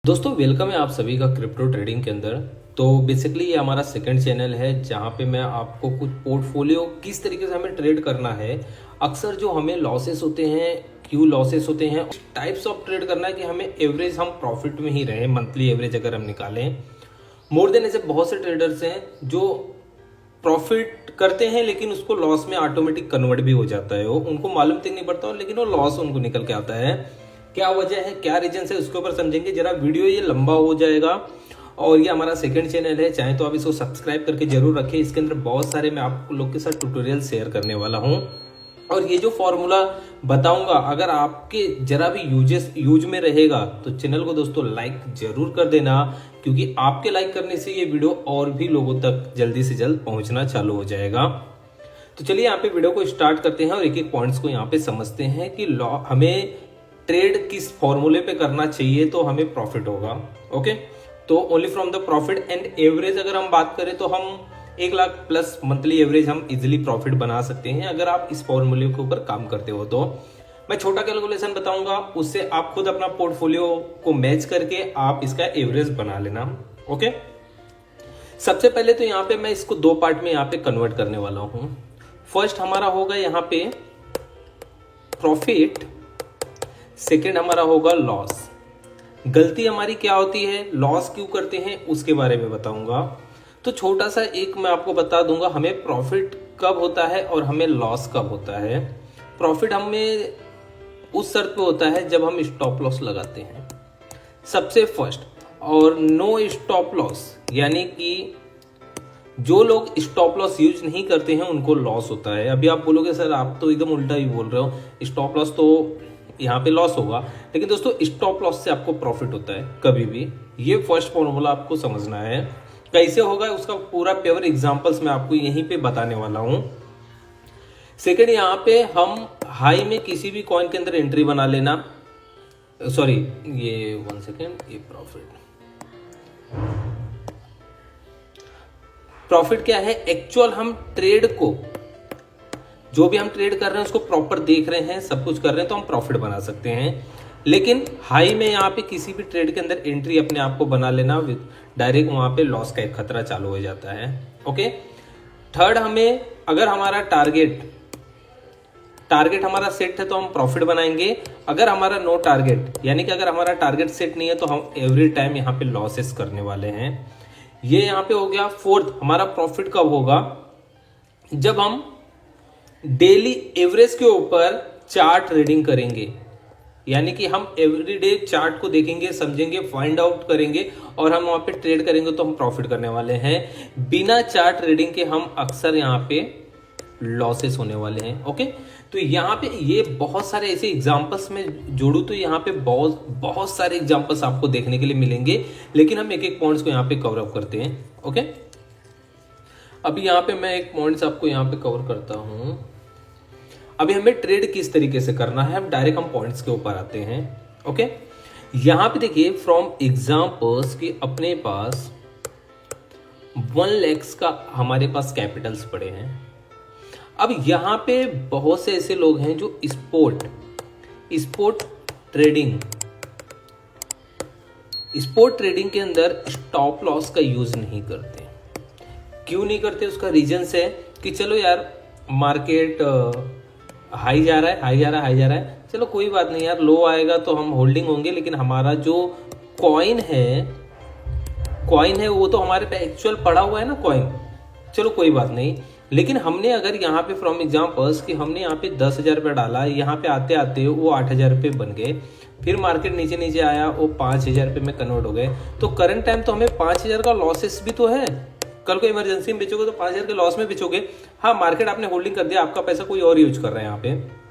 दोस्तों वेलकम है आप सभी का क्रिप्टो ट्रेडिंग के अंदर। तो बेसिकली ये हमारा सेकंड चैनल है जहाँ पे मैं आपको कुछ पोर्टफोलियो किस तरीके से हमें ट्रेड करना है, अक्सर जो हमें लॉसेस होते हैं, क्यों लॉसेस होते हैं, टाइप्स ऑफ ट्रेड करना है कि हमें एवरेज हम प्रॉफिट में ही रहें, मंथली एवरेज अगर हम निकालें। मोर देन ऐसे बहुत से ट्रेडर्स हैं जो प्रॉफिट करते हैं लेकिन उसको लॉस में ऑटोमेटिक कन्वर्ट भी हो जाता है, वो उनको मालूम तक नहीं पड़ता लेकिन वो लॉस उनको निकल के आता है। क्या वजह है, क्या रीजन है, उसके ऊपर समझेंगे। जरा वीडियो ये लंबा हो जाएगा और ये हमारा सेकंड चैनल है, चाहे तो आप इसको सब्सक्राइब करके जरूर रखें। इसके अंदर बहुत सारे मैं आप लोग के साथ ट्यूटोरियल शेयर करने वाला हूँ और ये जो फॉर्मूला बताऊंगा अगर आपके जरा भी यूज में रहेगा तो चैनल को दोस्तों लाइक जरूर कर देना, क्योंकि आपके लाइक करने से ये वीडियो और भी लोगों तक जल्दी से जल्द पहुंचना चालू हो जाएगा। तो चलिए यहाँ पे वीडियो को स्टार्ट करते हैं और एक एक पॉइंट्स को यहाँ पे समझते हैं कि हमें ट्रेड किस फॉर्मूले पे करना चाहिए तो हमें प्रॉफिट होगा। ओके, तो only from the profit and average अगर हम बात करें तो हम 1 लाख प्लस मंथली एवरेज हम इजिली प्रॉफिट बना सकते हैं अगर आप इस फॉर्मूले के ऊपर काम करते हो। तो मैं छोटा कैलकुलेशन बताऊंगा, उससे आप खुद अपना पोर्टफोलियो को मैच करके आप इसका एवरेज बना लेना। ओके, सबसे पहले तो यहाँ पे मैं इसको 2 पार्ट में यहाँ पे कन्वर्ट करने वाला हूं। फर्स्ट हमारा होगा यहाँ पे प्रॉफिट, सेकेंड हमारा होगा लॉस। गलती हमारी क्या होती है, लॉस क्यों करते हैं उसके बारे में बताऊंगा। तो छोटा सा एक मैं आपको बता दूंगा, हमें प्रॉफिट कब होता है और हमें लॉस कब होता है। प्रॉफिट हमें उस शर्त पे होता है जब हम स्टॉप लॉस लगाते हैं सबसे फर्स्ट, और नो स्टॉप लॉस यानी कि जो लोग स्टॉप लॉस यूज नहीं करते हैं उनको लॉस होता है। अभी आप बोलोगे सर आप तो एकदम उल्टा ही बोल रहे हो, स्टॉप लॉस तो यहाँ पे लॉस होगा, लेकिन दोस्तों स्टॉप लॉस से आपको प्रॉफिट होता है कभी भी। ये फर्स्ट फॉर्मूला आपको समझना है। कैसे होगा उसका पूरा पेवर एग्जांपल्स मैं आपको यहीं पे बताने वाला हूं। सेकंड, यहाँ पे हम हाई में किसी भी कॉइन के अंदर एंट्री बना लेना। सॉरी, ये 1 सेकेंड, ये प्रॉफिट क्या है, एक्चुअल हम ट्रेड को, जो भी हम ट्रेड कर रहे हैं उसको प्रॉपर देख रहे हैं, सब कुछ कर रहे हैं तो हम प्रॉफिट बना सकते हैं। लेकिन हाई में यहाँ पे किसी भी ट्रेड के अंदर एंट्री अपने आप को बना लेना, डायरेक्ट वहां पे लॉस का एक खतरा चालू हो जाता है। ओके, थर्ड, हमें अगर हमारा टारगेट हमारा सेट है तो हम प्रॉफिट बनाएंगे। अगर हमारा नो टारगेट यानी कि अगर हमारा टारगेट सेट नहीं है तो हम एवरी टाइम यहाँ पे लॉसेस करने वाले हैं। ये यहाँ पे हो गया। फोर्थ, हमारा प्रॉफिट कब होगा, जब हम डेली एवरेज के ऊपर चार्ट रीडिंग करेंगे, यानी कि हम एवरीडे चार्ट को देखेंगे, समझेंगे, फाइंड आउट करेंगे और हम वहां पे ट्रेड करेंगे तो हम प्रॉफिट करने वाले हैं। बिना चार्ट रीडिंग के हम अक्सर यहाँ पे लॉसेस होने वाले हैं। ओके, तो यहाँ पे ये बहुत सारे ऐसे एग्जांपल्स में जोड़ू तो यहाँ पे बहुत सारे एग्जांपल्स आपको देखने के लिए मिलेंगे, लेकिन हम एक एक पॉइंट्स को यहाँ पे कवर अप करते हैं। ओके, अभी यहाँ पे मैं एक पॉइंट्स आपको यहाँ पे कवर करता हूं। अभी हमें ट्रेड किस तरीके से करना है, हम डायरेक्ट हम पॉइंट्स के ऊपर आते हैं। ओके, यहां पे देखिए फ्रॉम एग्जांपल्स कि अपने पास 1 लाख का हमारे पास कैपिटल्स पड़े हैं। अब यहां पे बहुत से ऐसे लोग हैं जो स्पोर्ट ट्रेडिंग के अंदर स्टॉप लॉस का यूज नहीं करते। क्यों नहीं करते, उसका रीजन है कि चलो यार मार्केट हाई जा रहा है, चलो कोई बात नहीं यार, लो आएगा तो हम होल्डिंग होंगे, लेकिन हमारा जो कॉइन है वो तो हमारे पे एक्चुअल पड़ा हुआ है ना कॉइन, चलो कोई बात नहीं। लेकिन हमने अगर यहाँ पे फ्रॉम एग्जांपल्स कि हमने यहाँ पे 10,000 रुपये डाला, यहाँ पे आते आते वो 8,000 रुपये बन गए, फिर मार्केट नीचे आया वो 5,000 रुपये में कन्वर्ट हो गए, तो करंट टाइम तो हमें 5,000 का लॉसेस भी तो है। कल को इमरजेंसी में बेचोगे तो 5,000 के लॉस में बेचोगे। हाँ, मार्केट आपने होल्डिंग कर दिया, आपका पैसा कोई और यूज कर रहा है यहाँ पे,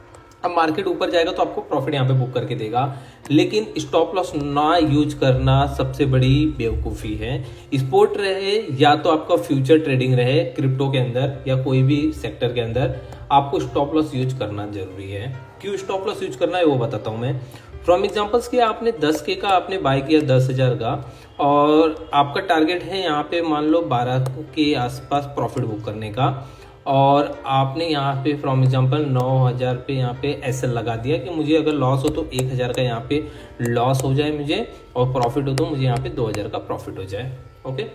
अब मार्केट ऊपर जाएगा तो आपको प्रॉफिट यहाँ पे बुक करके देगा। लेकिन स्टॉप लॉस ना यूज करना सबसे बड़ी बेवकूफ़ी है। स्पोर्ट रहे या तो आपका फ्यूचर ट्रेडिंग रहे क्रिप्टो के अंदर या कोई भी सेक्टर के अंदर, आपको स्टॉप लॉस यूज करना जरूरी है। क्यों स्टॉप लॉस यूज करना है वो बताता हूँ मैं। फ्रॉम एग्जाम्पल्स कि आपने 10K का आपने बाय किया 10,000 का और आपका टारगेट है यहाँ पे मान लो 12 के आसपास प्रॉफिट बुक करने का, और आपने यहाँ पे फ्रॉम एग्जांपल 9,000 पे यहाँ पे एसएल लगा दिया कि मुझे अगर लॉस हो तो 1,000 का यहाँ पे लॉस हो जाए मुझे, और प्रॉफिट हो तो मुझे यहाँ पे 2,000 का प्रॉफिट हो जाए। ओके,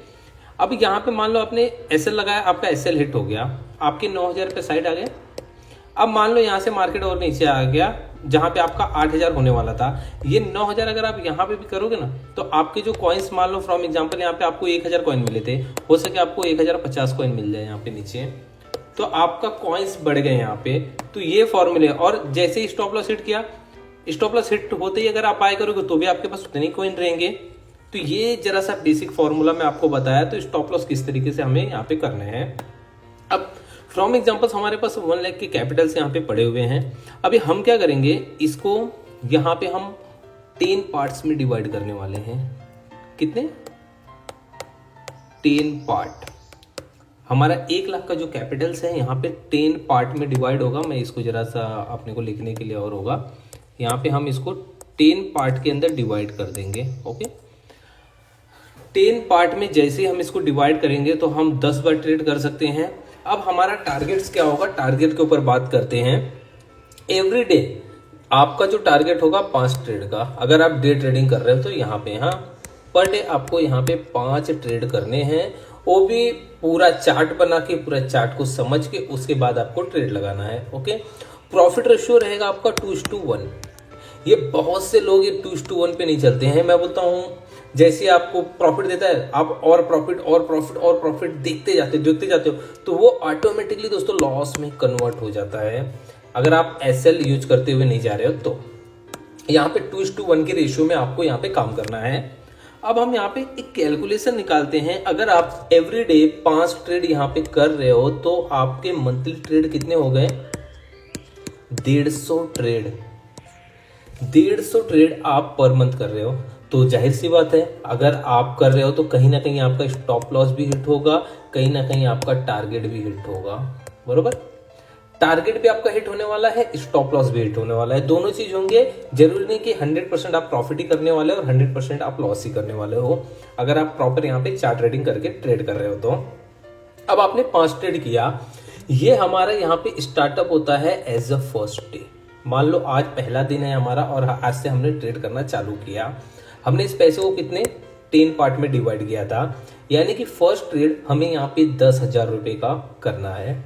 अब यहाँ पे मान लो आपने एसएल लगाया, आपका एसएल हिट हो गया, आपके 9,000 पे साइड आ गए। अब मान लो यहाँ से मार्केट और नीचे आ गया जहां पे आपका 8,000 होने वाला था, ये 9,000 अगर आप यहाँ पे भी करोगे ना तो आपके जो कॉइन्स, मान लो फॉर एग्जांपल यहाँ पे आपको 1,000 कॉइन मिले थे, हो सके आपको 1,050 कॉइन मिल जाए यहाँ पे नीचे, तो आपका कॉइन्स बढ़ गए यहाँ पे। तो ये फॉर्मूले, और जैसे ही स्टॉप लॉस हिट किया, स्टॉप लॉस हिट होते ही अगर आप बाय करोगे तो भी आपके पास उतने ही कॉइन रहेंगे। तो ये जरा सा बेसिक फॉर्मूला मैं आपको बताया, तो स्टॉप लॉस किस तरीके से हमें यहाँ पे करने हैं। अब फ्रॉम एग्जांपल्स हमारे पास 1 लाख के कैपिटल्स यहाँ पे पड़े हुए हैं। अभी हम क्या करेंगे, इसको यहाँ पे हम 10 पार्ट्स में डिवाइड करने वाले हैं। कितने? 10 पार्ट। हमारा 1 लाख का जो कैपिटल्स है यहाँ पे 10 पार्ट में डिवाइड होगा। मैं इसको जरा सा अपने को लिखने के लिए और होगा, यहाँ पे हम इसको 10 पार्ट के अंदर डिवाइड कर देंगे। ओके, 10 पार्ट में जैसे हम इसको डिवाइड करेंगे तो हम 10 बार ट्रेड कर सकते हैं। अब हमारा टारगेट्स क्या होगा, टारगेट के ऊपर बात करते हैं। एवरी डे आपका जो टारगेट होगा 5 ट्रेड का, अगर आप डे ट्रेडिंग कर रहे हो तो यहाँ पे पर डे आपको यहाँ पे 5 ट्रेड करने हैं, वो भी पूरा चार्ट बना के, पूरा चार्ट को समझ के, उसके बाद आपको ट्रेड लगाना है। ओके, प्रॉफिट रेशियो रहेगा आपका 2:1। ये बहुत से लोग ये 2:1 पे नहीं चलते हैं। मैं बोलता हूँ जैसे आपको प्रॉफिट देता है, आप और प्रॉफिट और प्रॉफिट और प्रॉफिट देखते जाते हो तो वो ऑटोमेटिकली दोस्तों लॉस में कन्वर्ट हो जाता है, अगर आप एसएल यूज करते हुए नहीं जा रहे हो तो। यहाँ पे 2:1 के रेशियो में आपको यहाँ पे काम करना है। अब हम यहाँ पे एक कैलकुलेशन निकालते हैं। अगर आप एवरीडे 5 ट्रेड यहाँ पे कर रहे हो तो आपके मंथली ट्रेड कितने हो गए? 150 ट्रेड। 150 ट्रेड आप पर मंथ कर रहे हो, तो जाहिर सी बात है अगर आप कर रहे हो तो कहीं ना कहीं आपका स्टॉप लॉस भी हिट होगा, कहीं ना कहीं आपका टारगेट भी हिट होगा। बरोबर, टारगेट भी आपका हिट होने वाला है, स्टॉप लॉस भी हिट होने वाला है, दोनों चीज होंगे। जरूरी नहीं कि 100% आप प्रॉफिट ही करने वाले हो और 100% आप लॉस ही करने वाले हो, अगर आप प्रॉपर यहाँ पे चार्ट ट्रेडिंग करके ट्रेड कर रहे हो तो। अब आपने 5 ट्रेड किया, ये हमारा यहाँ पे स्टार्टअप होता है एज अ फर्स्ट डे। मान लो आज पहला दिन है हमारा और आज से हमने ट्रेड करना चालू किया। हमने इस पैसे को कितने 10 पार्ट में डिवाइड किया था, यानी कि फर्स्ट ट्रेड हमें यहाँ पे 10,000 रुपए का करना है।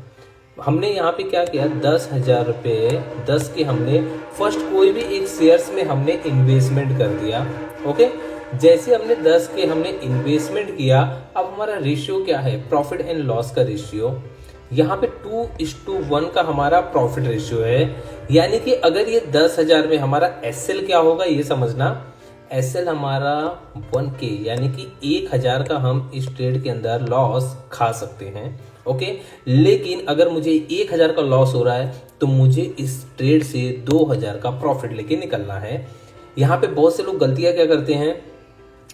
हमने यहाँ पे क्या किया, 10,000 रुपये 10 के हमने फर्स्ट कोई भी एक शेयर्स में हमने इन्वेस्टमेंट कर दिया। ओके, जैसे हमने 10 के हमने इन्वेस्टमेंट किया, अब हमारा रेशियो क्या है, प्रॉफिट एंड लॉस का रेशियो। यहाँ पे 2:1 का हमारा प्रॉफिट रेशियो है, यानी कि अगर ये 10,000 में हमारा एसएल क्या होगा ये समझना, एसएल हमारा 1K, यानी कि 1,000 का हम इस ट्रेड के अंदर लॉस खा सकते हैं। ओके, लेकिन अगर मुझे 1,000 का लॉस हो रहा है तो मुझे इस ट्रेड से 2,000 का प्रॉफिट लेके निकलना है। यहाँ पे बहुत से लोग गलतियां क्या करते हैं,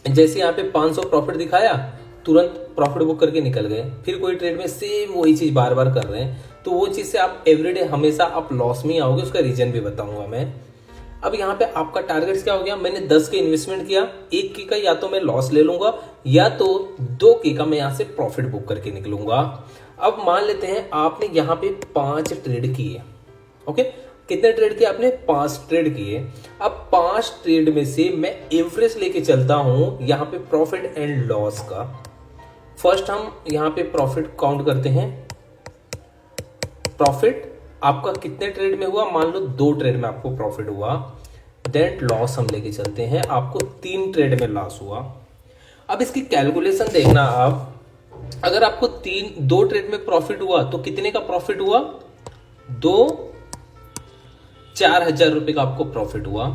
जैसे यहाँ पे 500 प्रॉफिट दिखाया, तुरंत प्रॉफिट बुक करके निकल गए, फिर कोई ट्रेड में सेम वही चीज बार बार कर रहे हैं, तो वो चीज से आप एवरीडे हमेशा आप लॉस में ही आओगे। उसका रीजन भी बताऊंगा मैं। अब यहाँ पे आपका टारगेट क्या हो गया, मैंने 10 के इन्वेस्टमेंट किया, 1K का या तो मैं लॉस ले लूंगा या तो 2K का मैं यहाँ से प्रॉफिट बुक करके निकलूंगा। अब मान लेते हैं आपने यहाँ पे 5 ट्रेड किए। ओके, कितने ट्रेड किए आपने? 5 ट्रेड किए। अब 5 ट्रेड में से मैं एवरेज लेके चलता हूं यहाँ पे प्रॉफिट एंड लॉस का। फर्स्ट हम यहाँ पे प्रॉफिट काउंट करते हैं। प्रॉफिट आपका कितने ट्रेड में हुआ, मान लो 2 ट्रेड में आपको प्रॉफिट हुआ। देन लॉस हम लेके चलते हैं, आपको 3 ट्रेड में लॉस हुआ। अब इसकी कैलकुलेशन देखना आप, अगर आपको 2 ट्रेड में प्रॉफिट हुआ तो कितने का प्रॉफिट हुआ, 4,000 रुपए का आपको प्रॉफिट हुआ।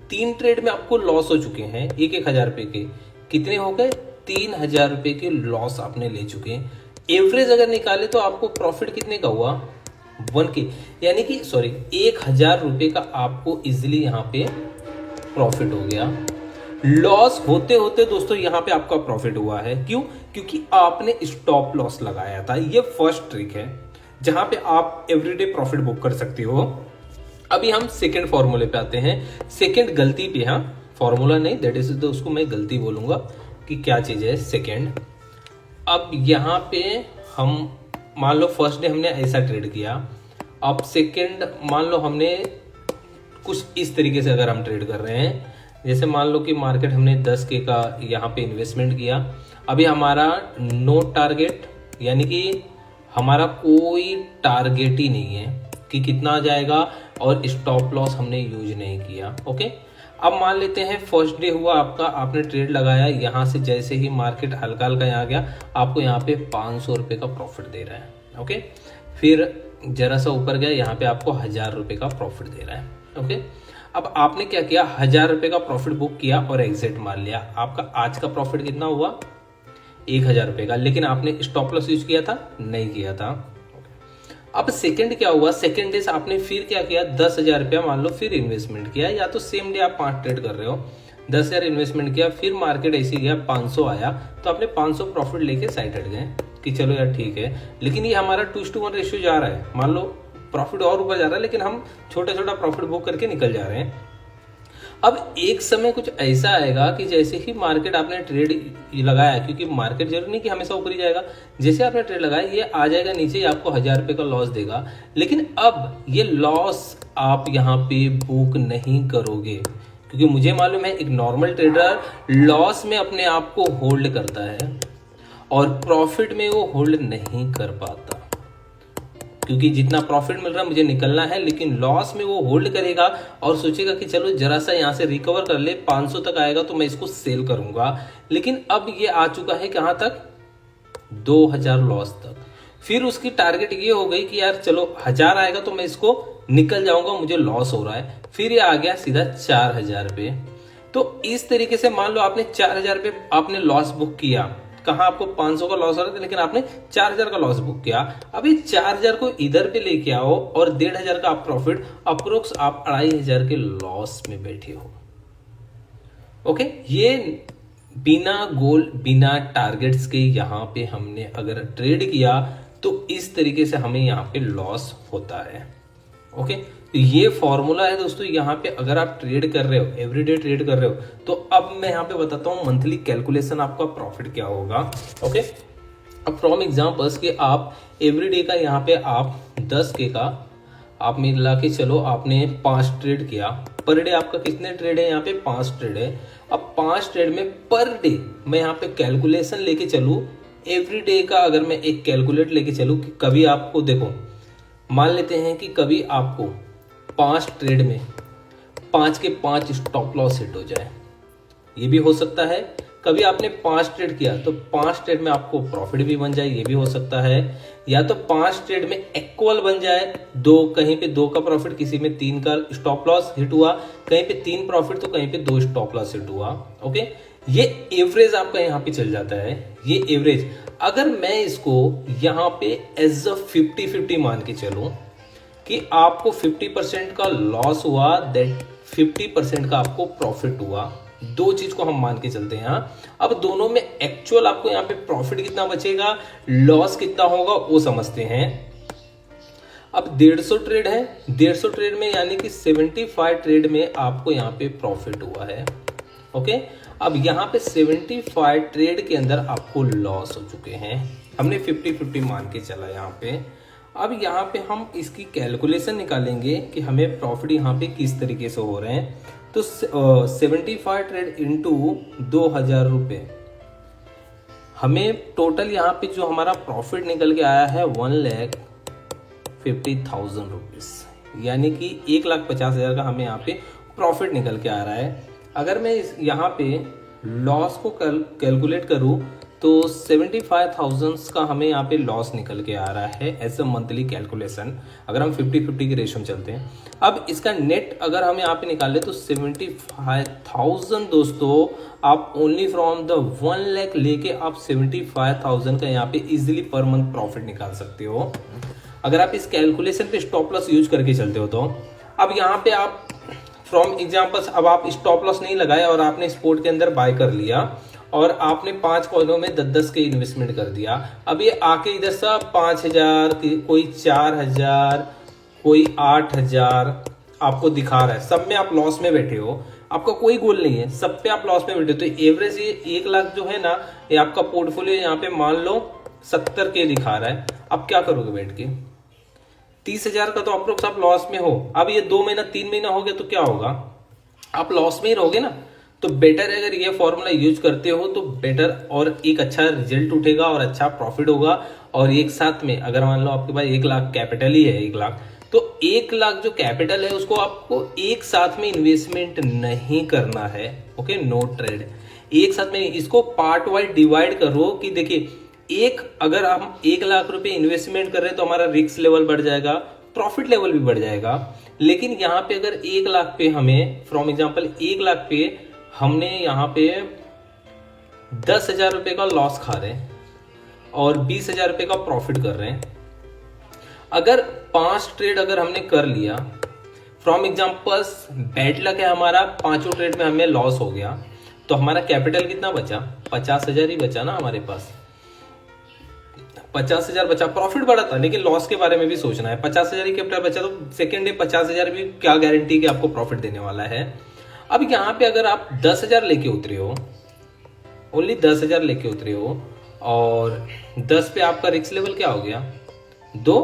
3 ट्रेड में आपको लॉस हो चुके हैं 1,000 रुपए के, कितने हो गए, 3,000 रुपए के लॉस आपने ले चुके हैं। एवरेज अगर निकाले तो आपको प्रॉफिट कितने का हुआ, 1K, यानी कि 1,000 रुपए का आपको इजिली यहाँ पे प्रॉफिट हो गया। लॉस होते होते दोस्तों यहाँ पे आपका प्रॉफिट हुआ है, क्यों? क्योंकि आपने स्टॉप लॉस लगाया था। ये फर्स्ट ट्रिक है जहां पे आप एवरीडे प्रॉफिट बुक कर सकते हो। अभी हम सेकंड फॉर्मूले पे आते हैं, सेकंड गलती पे। हाँ, फॉर्मूला नहीं, दैट इज तो उसको मैं गलती बोलूंगा कि क्या चीज है सेकंड। अब यहाँ पे हम मान लो फर्स्ट डे हमने ऐसा ट्रेड किया, अब सेकेंड मान लो हमने कुछ इस तरीके से अगर हम ट्रेड कर रहे हैं, जैसे मान लो कि मार्केट हमने 10K का यहाँ पे इन्वेस्टमेंट किया, अभी हमारा नो टारगेट, यानी कि हमारा कोई टारगेट ही नहीं है कि कितना आ जाएगा, और स्टॉप लॉस हमने यूज नहीं किया। ओके, अब मान लेते हैं फर्स्ट डे हुआ आपका, आपने ट्रेड लगाया, यहाँ से जैसे ही मार्केट हल्का हल्का यहाँ गया, आपको यहाँ पे 500 रुपये का प्रॉफिट दे रहा है। ओके, फिर जरा सा ऊपर गया, यहाँ पे आपको 1000 रुपये का प्रॉफिट दे रहा है। ओके, अब आपने क्या किया, 1000 रुपये का प्रॉफिट बुक किया और एग्जिट मार लिया। आपका आज का प्रॉफिट कितना हुआ, 1000 रुपये का, लेकिन आपने स्टॉप लॉस यूज किया था, नहीं किया था। अब सेकंड क्या हुआ, सेकंड डे से आपने फिर क्या किया, 10,000 रुपया मान लो फिर इन्वेस्टमेंट किया, या तो सेम डे आप 5 ट्रेड कर रहे हो, 10,000 इन्वेस्टमेंट किया, फिर मार्केट ऐसी गया 500 आया, तो आपने 500 प्रॉफिट लेके साइड हट गए कि चलो यार ठीक है, लेकिन ये हमारा 2:1 रेशियो जा रहा है, मान लो प्रॉफिट और ऊपर जा रहा है, लेकिन हम छोटा छोटा प्रॉफिट बुक करके निकल जा रहे हैं। अब एक समय कुछ ऐसा आएगा कि जैसे ही मार्केट आपने ट्रेड लगाया, क्योंकि मार्केट जरूर नहीं कि हमेशा ऊपर ही जाएगा, जैसे आपने ट्रेड लगाया ये आ जाएगा नीचे, आपको 1000 रुपये का लॉस देगा, लेकिन अब ये लॉस आप यहाँ पे बुक नहीं करोगे, क्योंकि मुझे मालूम है एक नॉर्मल ट्रेडर लॉस में अपने आप को होल्ड करता है और प्रॉफिट में वो होल्ड नहीं कर पाता, क्योंकि जितना प्रॉफिट मिल रहा है मुझे निकलना है, लेकिन लॉस में वो होल्ड करेगा और सोचेगा कि चलो जरा सा यहाँ से रिकवर कर ले, 500 तक आएगा तो मैं इसको सेल करूंगा, लेकिन अब ये आ चुका है कहां तक, 2000 लॉस तक। फिर उसकी टारगेट ये हो गई कि यार चलो 1000 आएगा तो मैं इसको निकल जाऊंगा, मुझे लॉस हो रहा है, फिर ये आ गया सीधा 4000 रुपये। तो इस तरीके से मान लो आपने 4000 रुपये आपने लॉस बुक किया, कहाँ आपको 500 का लॉस हो रहा था, लेकिन आपने 4000 का लॉस बुक किया। अब ये 4000 को इधर पे लेके आओ और 1500 का आप प्रॉफिट, अप्रोक्स आप 2500 के लॉस में बैठे हो। ओके, ये बिना गोल बिना टारगेट्स के यहाँ पे हमने अगर ट्रेड किया तो इस तरीके से हमें यहाँ पे लॉस होता है। ओके, तो ये फॉर्मूला है दोस्तों, यहाँ पे अगर आप ट्रेड कर रहे हो, एवरीडे ट्रेड कर रहे हो, तो अब मैं यहाँ पे बताता हूँ मंथली कैलकुलेशन आपका प्रॉफिट क्या होगा। ओके, अब फ्रॉम एग्जांपल्स कि आप एवरीडे का यहाँ पे आप 10K का आप मिला के चलो आपने 5 ट्रेड किया, पर डे आपका कितने ट्रेड है, यहाँ पे 5 ट्रेड है। अब 5 ट्रेड में पर डे मैं यहाँ पे कैलकुलेशन लेके चलू, एवरीडे का अगर मैं एक कैलकुलेट लेके चलूँ कि कभी आपको देखो, मान लेते हैं कि कभी आपको 5 ट्रेड में 5 के 5 स्टॉप लॉस हिट हो जाए, ये भी हो सकता है। कभी आपने 5 ट्रेड किया तो 5 ट्रेड में आपको प्रॉफिट भी बन जाए, ये भी हो सकता है। या तो 5 ट्रेड में इक्वल बन जाए, दो कहीं पे 2 का प्रॉफिट, किसी में 3 का स्टॉप लॉस हिट हुआ, कहीं पे 3 प्रॉफिट तो कहीं पे 2 स्टॉप लॉस हिट हुआ। ओके, ये एवरेज आपका यहाँ पे चल जाता है। ये एवरेज अगर मैं इसको यहाँ पे एज अ 50-50 मान के चलूं कि आपको 50% का लॉस हुआ, दैट 50% का आपको प्रॉफिट हुआ, दो चीज को हम मान के चलते हैं। अब दोनों में एक्चुअल आपको यहाँ पे प्रॉफिट कितना बचेगा, लॉस कितना होगा, वो समझते हैं। अब 150 ट्रेड है, 150 ट्रेड में यानी कि 75 ट्रेड में आपको यहाँ पे प्रॉफिट हुआ है। ओके, अब यहाँ पे 75 ट्रेड के अंदर आपको लॉस हो चुके हैं, हमने 50-50 मान के चला यहाँ पे। अब यहाँ पे हम इसकी कैलकुलेशन निकालेंगे कि हमें प्रॉफिट यहाँ पे किस तरीके से हो रहे हैं। तो 75 ट्रेड इंटू 2000 रुपये, हमें टोटल यहाँ पे जो हमारा प्रॉफिट निकल के आया है 1,50,000 रुपीज, यानी कि 1,50,000 का हमें यहाँ पे प्रॉफिट निकल के आ रहा है। अगर मैं इस यहाँ पे लॉस को कैलकुलेट करूँ तो 75,000 का हमें यहाँ पे लॉस निकल के आ रहा है एज अ मंथली कैलकुलेशन, अगर हम 50-50 के रेशियो में चलते हैं। अब इसका नेट अगर हम यहाँ पे निकाले तो 75,000 दोस्तों, आप ओनली फ्रॉम द 1 लाख लेके आप 75,000 का यहाँ पे इजिली पर मंथ प्रॉफिट निकाल सकते हो, अगर आप इस कैलकुलेशन पे स्टॉप लॉस यूज करके चलते हो तो। अब यहाँ पे आप फ्रॉम एग्जाम्पल्स, अब आप स्टॉप लॉस नहीं लगाए और आपने स्पोर्ट के अंदर बाय कर लिया और आपने 5 कॉइनों में 10-10 के इन्वेस्टमेंट कर दिया। अब ये आके इधर सब 5,000, कोई 4,000, कोई 8,000 आपको दिखा रहा है, सब में आप लॉस में बैठे हो, आपका कोई गोल नहीं है, सब पे आप लॉस में बैठे हो। तो एवरेज ये 1 लाख जो है ना, ये आपका पोर्टफोलियो यहाँ पे मान लो 70 के दिखा रहा है। अब क्या करोगे बैठ के? 30,000 का तो अप्रोक्स आप लॉस में हो। अब ये 2 महीना 3 महीना हो गया तो क्या होगा? आप लॉस में ही रहोगे ना। तो बेटर अगर ये फॉर्मूला यूज करते हो तो बेटर, और एक अच्छा रिजल्ट उठेगा और अच्छा प्रॉफिट होगा। और एक साथ में अगर मान लो आपके पास 1 लाख कैपिटल ही है, 1 लाख, तो 1 लाख जो कैपिटल है उसको आपको एक साथ में इन्वेस्टमेंट नहीं करना है। ओके, नो ट्रेड, एक साथ में इसको पार्ट वाइज डिवाइड करो कि देखिए अगर हम 1 लाख रुपए इन्वेस्टमेंट कर रहे हैं तो हमारा रिस्क लेवल बढ़ जाएगा, प्रॉफिट लेवल भी बढ़ जाएगा। लेकिन यहाँ पे अगर 1 लाख पे हमें, फ्रॉम एग्जाम्पल 1 लाख पे हमने यहाँ पे 10,000 रुपए का लॉस खा रहे हैं और 20,000 रुपए का प्रॉफिट कर रहे हैं। अगर 5 ट्रेड अगर हमने कर लिया, फ्रॉम एग्जाम्पल्स बैड लक है हमारा, 5 ट्रेड में हमें लॉस हो गया, तो हमारा कैपिटल कितना बचा? 50,000 ही बचा ना हमारे पास। 50,000 बचा, प्रॉफिट बढ़ा था लेकिन लॉस के बारे में भी सोचना है। 50,000 ही कैपिटल बचा तो सेकेंड डे 50,000 भी क्या गारंटी कि आपको प्रॉफिट देने वाला है। अब यहाँ पे अगर आप 10,000 लेके उतरे हो, ओनली 10,000 लेके उतरे हो, और 10 पे आपका रिस्क लेवल क्या हो गया? 2,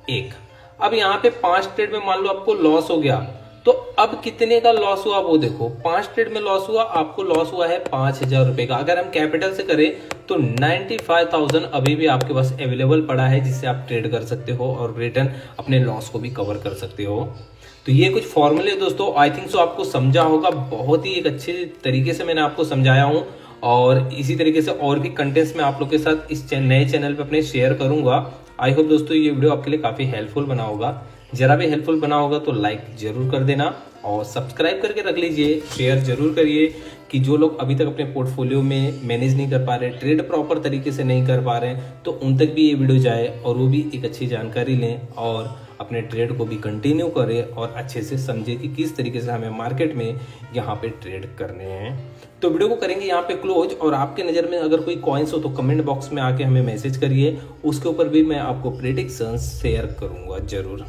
1। अब यहाँ पे 5 ट्रेड में मान लो आपको लॉस हो गया, तो अब कितने का लॉस हुआ वो देखो। 5 ट्रेड में लॉस हुआ, आपको लॉस हुआ है 5,000 रुपए का। अगर हम कैपिटल से करें तो 95,000 अभी भी आपके पास अवेलेबल पड़ा है, जिससे आप ट्रेड कर सकते हो और रिटर्न अपने लॉस को भी कवर कर सकते हो। तो ये कुछ फॉर्मूले दोस्तों, आई थिंक सो आपको समझा होगा। बहुत ही एक अच्छे तरीके से मैंने आपको समझाया हूँ, और इसी तरीके से और भी कंटेंट्स मैं आप लोग के साथ इस नए चैनल पे अपने शेयर करूंगा। आई होप दोस्तों ये वीडियो आपके लिए काफी हेल्पफुल बना होगा। जरा भी हेल्पफुल बना होगा तो लाइक जरूर कर देना और सब्सक्राइब करके रख लीजिए, शेयर जरूर करिए कि जो लोग अभी तक अपने पोर्टफोलियो में मैनेज नहीं कर पा रहे, ट्रेड प्रॉपर तरीके से नहीं कर पा रहे हैं, तो उन तक भी ये वीडियो जाए और वो भी एक अच्छी जानकारी लें और अपने ट्रेड को भी कंटिन्यू करें और अच्छे से समझे कि किस तरीके से हमें मार्केट में यहाँ पे ट्रेड करने हैं। तो वीडियो को करेंगे यहाँ पे क्लोज, और आपके नज़र में अगर कोई कॉइन्स हो तो कमेंट बॉक्स में आके हमें मैसेज करिए, उसके ऊपर भी मैं आपको प्रेडिक्शंस शेयर करूँगा जरूर।